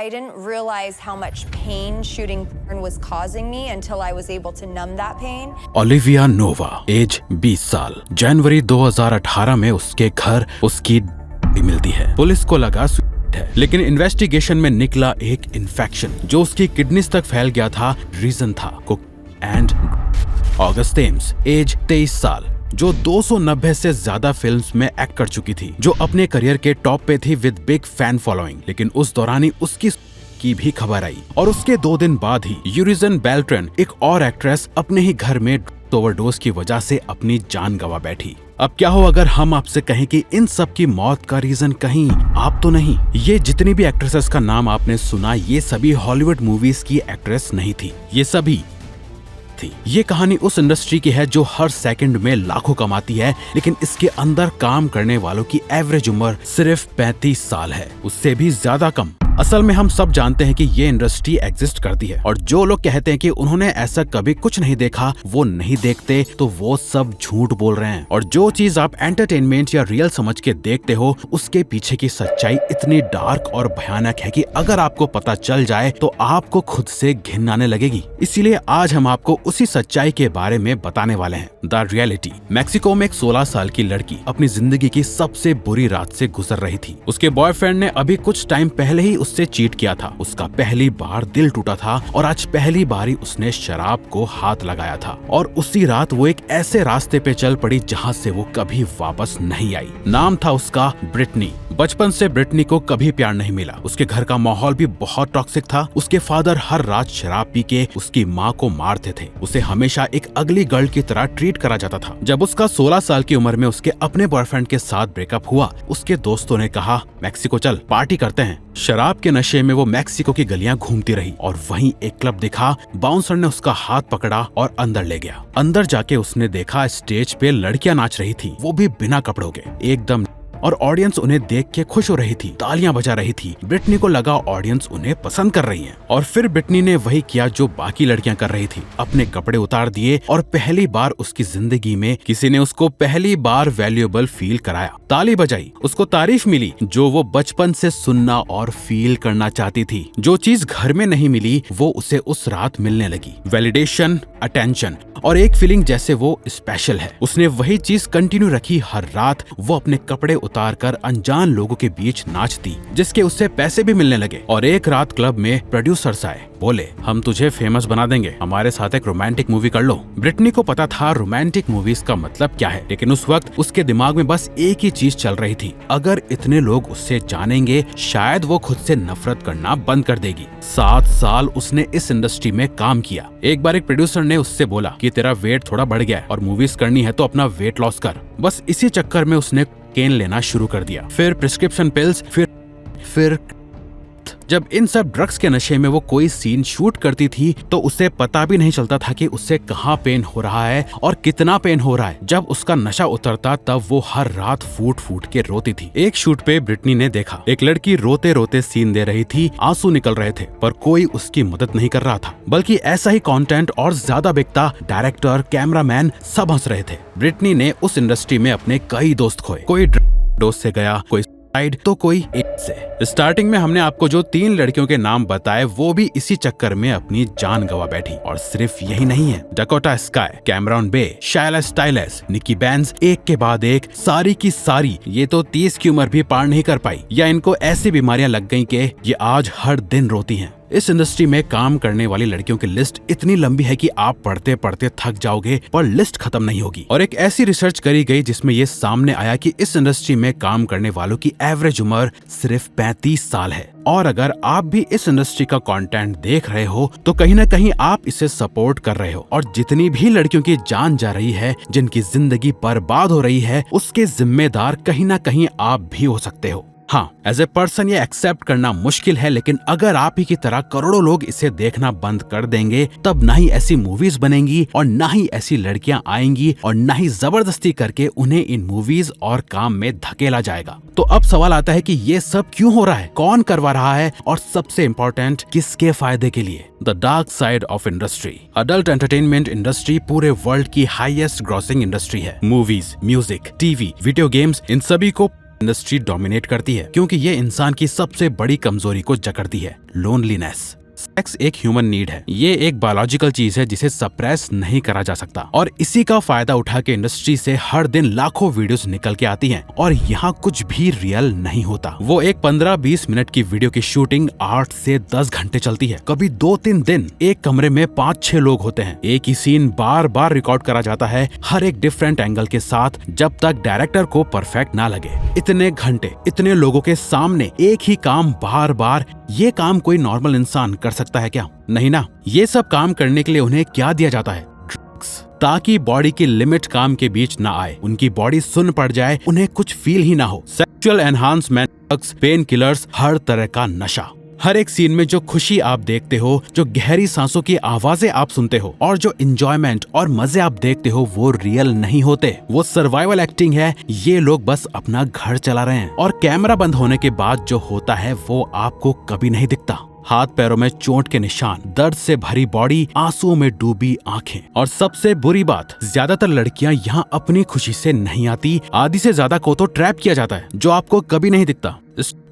I didn't realize how much pain shooting porn was causing me until I was able to numb that pain. Olivia Nova, age 20 साल। जनवरी 2018 में उसके घर उसकी मिलती है। Police को लगा है, लेकिन इन्वेस्टिगेशन में निकला एक इन्फेक्शन जो उसकी किडनीज तक फैल गया था। रीजन था एंड ऑगस्ट एम्स, एज 23 साल, जो 290 से ज्यादा फिल्म्स में एक्ट कर चुकी थी, जो अपने करियर के टॉप पे थी विद बिग फैन फॉलोइंग। लेकिन उस दौरान ही उसकी की भी खबर आई और उसके 2 दिन बाद ही यूरिजन बेल्ट्रन, एक और एक्ट्रेस, अपने ही घर में ओवरडोज की वजह से अपनी जान गंवा बैठी। अब क्या हो अगर हम आपसे कहें कि इन सब की मौत का रीजन कहीं आप तो नहीं। ये जितनी भी एक्ट्रेसेस का नाम आपने सुना, ये सभी हॉलीवुड मूवीज की एक्ट्रेस नहीं थी, ये सभी थी। ये कहानी उस इंडस्ट्री की है जो हर सेकंड में लाखों कमाती है, लेकिन इसके अंदर काम करने वालों की एवरेज उम्र सिर्फ 35 साल है, उससे भी ज्यादा कम। असल में हम सब जानते हैं कि ये इंडस्ट्री एग्जिस्ट करती है, और जो लोग कहते हैं कि उन्होंने ऐसा कभी कुछ नहीं देखा, वो नहीं देखते, तो वो सब झूठ बोल रहे हैं। और जो चीज आप एंटरटेनमेंट या रियल समझ के देखते हो, उसके पीछे की सच्चाई इतनी डार्क और भयानक है कि अगर आपको पता चल जाए तो आपको खुद से घिन आने लगेगी। इसीलिए आज हम आपको उसी सच्चाई के बारे में बताने वाले हैं, द रियलिटी। मैक्सिको में एक 16 साल की लड़की अपनी जिंदगी की सबसे बुरी रात से गुजर रही थी। उसके बॉयफ्रेंड ने अभी कुछ टाइम पहले ही उससे चीट किया था। उसका पहली बार दिल टूटा था और आज पहली बारी उसने शराब को हाथ लगाया था। और उसी रात वो एक ऐसे रास्ते पे चल पड़ी जहाँ से वो कभी वापस नहीं आई। नाम था उसका ब्रिटनी। बचपन से ब्रिटनी को कभी प्यार नहीं मिला। उसके घर का माहौल भी बहुत टॉक्सिक था। उसके फादर हर रात शराब पी के उसकी माँ को मारते थे। उसे हमेशा एक अगली गर्ल की तरह ट्रीट करा जाता था। जब उसका 16 साल की उम्र में उसके अपने बॉयफ्रेंड के साथ ब्रेकअप हुआ, उसके दोस्तों ने कहा, मैक्सिको चल, पार्टी करते हैं। शराब के नशे में वो मैक्सिको की गलियां घूमती रही और वहीं एक क्लब दिखा। बाउंसर ने उसका हाथ पकड़ा और अंदर ले गया। अंदर जाके उसने देखा स्टेज पे लड़कियां नाच रही थी, वो भी बिना कपड़ों के, एकदम, और ऑडियंस उन्हें देख के खुश हो रही थी, तालियां बजा रही थी। ब्रिटनी को लगा ऑडियंस उन्हें पसंद कर रही है। और फिर ब्रिटनी ने वही किया जो बाकी लड़कियां कर रही थी, अपने कपड़े उतार दिए और पहली बार उसकी जिंदगी में किसी ने उसको पहली बार वैल्यूएबल फील कराया। ताली बजाई, उसको तारीफ मिली जो वो बचपन से सुनना और फील करना चाहती थी। जो चीज घर में नहीं मिली वो उसे उस रात मिलने लगी, वैलिडेशन, अटेंशन और एक फीलिंग जैसे वो स्पेशल है। उसने वही चीज कंटिन्यू रखी। हर रात वो अपने कपड़े उतार कर अनजान लोगों के बीच नाचती, जिसके उससे पैसे भी मिलने लगे। और एक रात क्लब में प्रोड्यूसर्स आए, बोले, हम तुझे फेमस बना देंगे, हमारे साथ एक रोमांटिक मूवी कर लो। ब्रिटनी को पता था रोमांटिक मूवीज का मतलब क्या है, लेकिन उस वक्त उसके दिमाग में बस एक ही चीज चल रही थी, अगर इतने लोग उससे जानेंगे शायद वो खुद से नफरत करना बंद कर देगी। 7 साल उसने इस इंडस्ट्री में काम किया। एक बार एक प्रोड्यूसर ने उससे बोला कि तेरा वेट थोड़ा बढ़ गया है और मूवीज करनी है तो अपना वेट लॉस कर। बस इसी चक्कर में उसने केन लेना शुरू कर दिया, फिर प्रिस्क्रिप्शन पिल्स, फिर जब इन सब ड्रग्स के नशे में वो कोई सीन शूट करती थी तो उसे पता भी नहीं चलता था कि उससे कहाँ पेन हो रहा है और कितना पेन हो रहा है। जब उसका नशा उतरता तब वो हर रात फूट फूट के रोती थी। एक शूट पे ब्रिटनी ने देखा एक लड़की रोते रोते सीन दे रही थी, आंसू निकल रहे थे, पर कोई उसकी मदद नहीं कर रहा था, बल्कि ऐसा ही कंटेंट और ज्यादा बिकता। डायरेक्टर, कैमरामैन सब हंस रहे थे। ब्रिटनी ने उस इंडस्ट्री में अपने कई दोस्त खोए, कोई डोज से गया, कोई तो कोई एड्स से। स्टार्टिंग में हमने आपको जो 3 लड़कियों के नाम बताए वो भी इसी चक्कर में अपनी जान गंवा बैठी। और सिर्फ यही नहीं है, डकोटा स्काई, कैमरॉन बे, शायला स्टाइलिस, निकी बेंज, एक के बाद एक सारी की सारी ये तो 30 की उम्र भी पार नहीं कर पाई, या इनको ऐसी बीमारियां लग गई कि ये आज हर दिन रोती हैं। इस इंडस्ट्री में काम करने वाली लड़कियों की लिस्ट इतनी लंबी है कि आप पढ़ते पढ़ते थक जाओगे, पर लिस्ट खत्म नहीं होगी। और एक ऐसी रिसर्च करी गई जिसमें ये सामने आया कि इस इंडस्ट्री में काम करने वालों की एवरेज उम्र सिर्फ 35 साल है। और अगर आप भी इस इंडस्ट्री का कंटेंट देख रहे हो तो कहीं ना कहीं आप इसे सपोर्ट कर रहे हो। और जितनी भी लड़कियों की जान जा रही है, जिनकी जिंदगी बर्बाद हो रही है, उसके जिम्मेदार कहीं ना कहीं आप भी हो सकते हो। हाँ, एज ए पर्सन ये एक्सेप्ट करना मुश्किल है, लेकिन अगर आप ही की तरह करोड़ों लोग इसे देखना बंद कर देंगे, तब ना ही ऐसी मूवीज बनेंगी और ना ही ऐसी लड़कियां आएंगी और ना ही जबरदस्ती करके उन्हें इन मूवीज और काम में धकेला जाएगा। तो अब सवाल आता है कि ये सब क्यों हो रहा है, कौन करवा रहा है और सबसे इम्पोर्टेंट किसके फायदे के लिए। The dark side of industry. Adult entertainment industry पूरे वर्ल्ड की हाईएस्ट ग्रॉसिंग इंडस्ट्री है। Movies, music, TV, video games, इन सभी को इंडस्ट्री डोमिनेट करती है क्योंकि ये इंसान की सबसे बड़ी कमजोरी को जकड़ती है, लोनलीनेस। सेक्स एक ह्यूमन नीड है, ये एक बायोलॉजिकल चीज है जिसे सप्रेस नहीं करा जा सकता और इसी का फायदा उठा के इंडस्ट्री से हर दिन लाखों वीडियोस निकल के आती हैं और यहाँ कुछ भी रियल नहीं होता। वो एक 15-20 मिनट की वीडियो की शूटिंग 8 से 10 घंटे चलती है, कभी 2-3 दिन। एक कमरे में 5-6 लोग होते हैं, एक ही सीन बार बार रिकॉर्ड करा जाता है, हर एक डिफरेंट एंगल के साथ, जब तक डायरेक्टर को परफेक्ट ना लगे। इतने घंटे इतने लोगों के सामने एक ही काम बार बार, ये काम कोई नॉर्मल इंसान कर सकता है क्या? नहीं ना। ये सब काम करने के लिए उन्हें क्या दिया जाता है? ड्रग्स, ताकि बॉडी की लिमिट काम के बीच ना आए, उनकी बॉडी सुन पड़ जाए, उन्हें कुछ फील ही ना हो। Sexual enhancement drugs, pain killers, हर तरह का नशा। हर एक सीन में जो खुशी आप देखते हो, जो गहरी सांसों की आवाजें आप सुनते हो और जो एंजॉयमेंट और मजे आप देखते हो, वो रियल नहीं होते, वो सर्वाइवल एक्टिंग है। ये लोग बस अपना घर चला रहे हैं और कैमरा बंद होने के बाद जो होता है वो आपको कभी नहीं दिखता। हाथ पैरों में चोट के निशान, दर्द से भरी बॉडी, आंसुओं में डूबी आंखें। और सबसे बुरी बात, ज्यादातर लड़कियां यहाँ अपनी खुशी से नहीं आती, आधी से ज्यादा को तो ट्रैप किया जाता है, जो आपको कभी नहीं दिखता।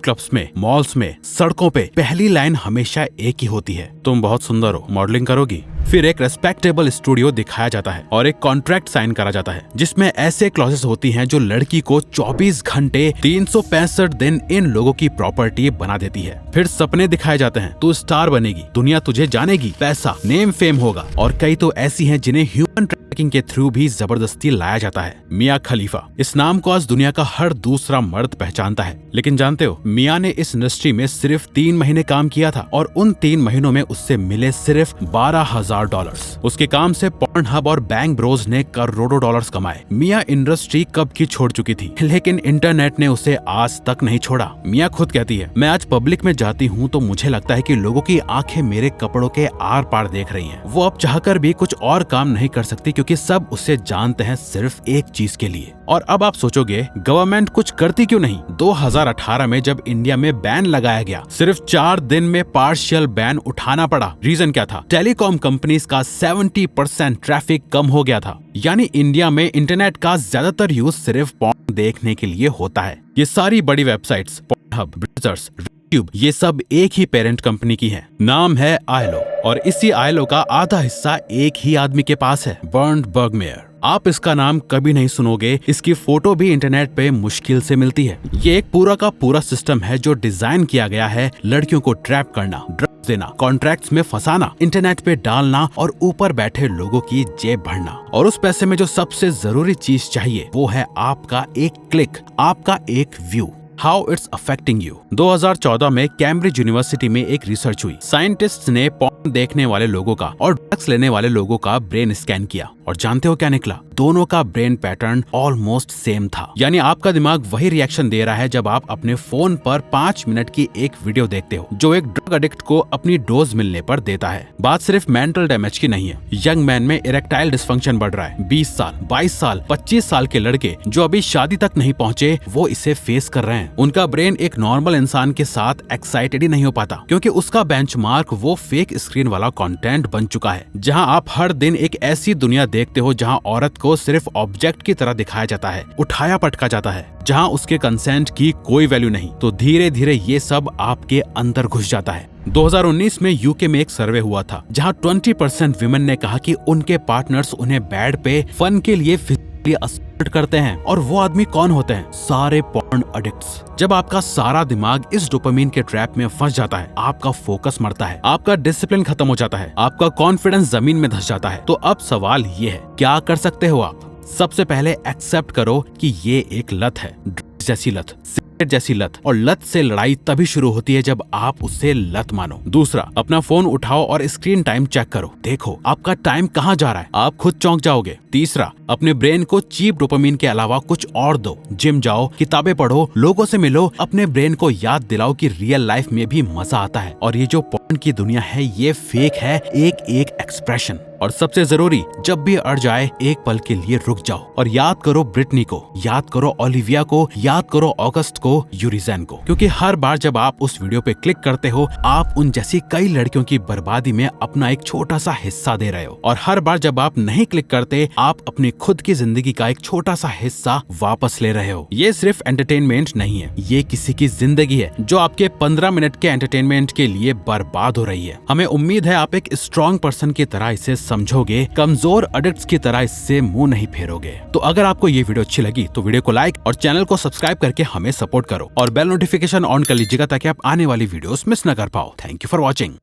क्लब्स में, मॉल्स में, सड़कों पे पहली लाइन हमेशा एक ही होती है, तुम बहुत सुंदर हो, मॉडलिंग करोगी? फिर एक रेस्पेक्टेबल स्टूडियो दिखाया जाता है और एक कॉन्ट्रैक्ट साइन करा जाता है जिसमें ऐसे क्लॉजेस होती हैं जो लड़की को 24 घंटे 365 दिन इन लोगों की प्रॉपर्टी बना देती है। फिर सपने दिखाए जाते हैं, तू स्टार बनेगी, दुनिया तुझे जानेगी, पैसा, नेम, फेम होगा। और कई तो ऐसी हैं जिन्हें ह्यूमन ट्रैफिकिंग के थ्रू भी जबरदस्ती लाया जाता है। मियां खलीफा, इस नाम को आज दुनिया का हर दूसरा मर्द पहचानता है, लेकिन जानते हो मियां ने इस इंडस्ट्री में सिर्फ 3 महीने काम किया था और उन 3 महीनों में उससे मिले सिर्फ $12,000। उसके काम से पॉर्नहब और बैंक ब्रोज ने करोड़ों डॉलर्स कमाए। मियां इंडस्ट्री कब की छोड़ चुकी थी, लेकिन इंटरनेट ने उसे आज तक नहीं छोड़ा। मियां खुद कहती है, मैं आज पब्लिक में जाती हूँ तो मुझे लगता है कि लोगों की आंखें मेरे कपड़ों के आर पार देख रही हैं। वो अब चाहकर भी कुछ और काम नहीं कर सकती क्योंकि सब उसे जानते हैं सिर्फ एक चीज के लिए। और अब आप सोचोगे गवर्नमेंट कुछ करती क्यों नहीं? 2018 में जब इंडिया में बैन लगाया गया, सिर्फ 4 दिन में पार्शियल बैन उठाना पड़ा। रीजन क्या था? टेलीकॉम कंपनीज का 70% ट्रैफिक कम हो गया था। यानी इंडिया में इंटरनेट का ज्यादातर यूज सिर्फ पॉर्न देखने के लिए होता है। ये सारी बड़ी वेबसाइट्स, पॉर्नहब, ब्राउज़र्स, यूट्यूब, ये सब एक ही पेरेंट कंपनी की है, नाम है आयलो। और इसी आयलो का आधा हिस्सा एक ही आदमी के पास है, बर्न्ड बर्गमेयर। आप इसका नाम कभी नहीं सुनोगे, इसकी फोटो भी इंटरनेट पे मुश्किल से मिलती है। ये एक पूरा का पूरा सिस्टम है जो डिजाइन किया गया है लड़कियों को ट्रैप करना, ड्रग्स देना, कॉन्ट्रैक्ट्स में फंसाना, इंटरनेट पे डालना और ऊपर बैठे लोगों की जेब भरना। और उस पैसे में जो सबसे जरूरी चीज चाहिए वो है आपका एक क्लिक, आपका एक view. How it's affecting you. 2014 में कैम्ब्रिज यूनिवर्सिटी में एक रिसर्च हुई। साइंटिस्ट्स ने पॉर्न देखने वाले लोगों का और ड्रग्स लेने वाले लोगों का ब्रेन स्कैन किया और जानते हो क्या निकला? दोनों का ब्रेन पैटर्न ऑलमोस्ट सेम था। यानी आपका दिमाग वही रिएक्शन दे रहा है जब आप अपने फोन पर 5 मिनट की एक वीडियो देखते हो जो एक ड्रग एडिक्ट को अपनी डोज मिलने पर देता है। बात सिर्फ मेंटल डैमेज की नहीं है। यंग मैन में इरेक्टाइल डिस्फंक्शन बढ़ रहा है। 20 साल, 22 साल, 25 साल के लड़के जो अभी शादी तक नहीं पहुंचे, वो इसे फेस कर रहे हैं। उनका ब्रेन एक नॉर्मल इंसान के साथ एक्साइटेड ही नहीं हो पाता क्योंकि उसका बेंचमार्क वो फेक स्क्रीन वाला कंटेंट बन चुका है, जहां आप हर दिन एक ऐसी दुनिया देखते हो जहां औरत को सिर्फ ऑब्जेक्ट की तरह दिखाया जाता है, उठाया पटका जाता है, जहां उसके कंसेंट की कोई वैल्यू नहीं। तो धीरे धीरे ये सब आपके अंदर घुस जाता है। 2019 में यूके में एक सर्वे हुआ था जहां 20% विमेन ने कहा कि उनके पार्टनर्स उन्हें बेड पे फन के लिए फिजिकली असॉल्ट करते हैं। और वो आदमी कौन होते हैं? सारे पॉर्न एडिक्ट्स। जब आपका सारा दिमाग इस डोपामिन के ट्रैप में फंस जाता है, आपका फोकस मरता है, आपका डिसिप्लिन खत्म हो जाता है, आपका कॉन्फिडेंस जमीन में धंस जाता है। तो अब सवाल ये है, क्या कर सकते हो आप? सबसे पहले एक्सेप्ट करो कि ये एक लत है, ड्रग्स जैसी लत, सिगरेट जैसी लत। और लत से लड़ाई तभी शुरू होती है जब आप उसे लत मानो। दूसरा, अपना फोन उठाओ और स्क्रीन टाइम चेक करो, देखो आपका टाइम कहाँ जा रहा है, आप खुद चौंक जाओगे। तीसरा, अपने ब्रेन को चीप डोपामिन के अलावा कुछ और दो। जिम जाओ, किताबें पढ़ो, लोगों से मिलो, अपने ब्रेन को याद दिलाओ कि रियल लाइफ में भी मजा आता है और ये जो पॉर्न की दुनिया है ये फेक है, एक एक एक्सप्रेशन। और सबसे जरूरी, जब भी अड़ जाए एक पल के लिए रुक जाओ और याद करो ब्रिटनी को, याद करो ओलिविया को, याद करो ऑगस्ट को, यूरिजन को, क्योंकि हर बार जब आप उस वीडियो पे क्लिक करते हो आप उन जैसी कई लड़कियों की बर्बादी में अपना एक छोटा सा हिस्सा दे रहे हो, और हर बार जब आप नहीं क्लिक करते आप अपनी खुद की जिंदगी का एक छोटा सा हिस्सा वापस ले रहे हो। ये सिर्फ एंटरटेनमेंट नहीं है, ये किसी की जिंदगी है जो आपके 15 मिनट के एंटरटेनमेंट के लिए बर्बाद हो रही है। हमें उम्मीद है आप एक स्ट्रॉन्ग पर्सन की तरह इसे समझोगे, कमजोर एडिक्ट्स की तरह इससे मुंह नहीं फेरोगे। तो अगर आपको ये वीडियो अच्छी लगी तो वीडियो को लाइक और चैनल को सब्सक्राइब करके हमें सपोर्ट करो और बेल नोटिफिकेशन ऑन कर लीजिएगा ताकि आप आने वाली वीडियोस मिस न कर पाओ। Thank you for watching.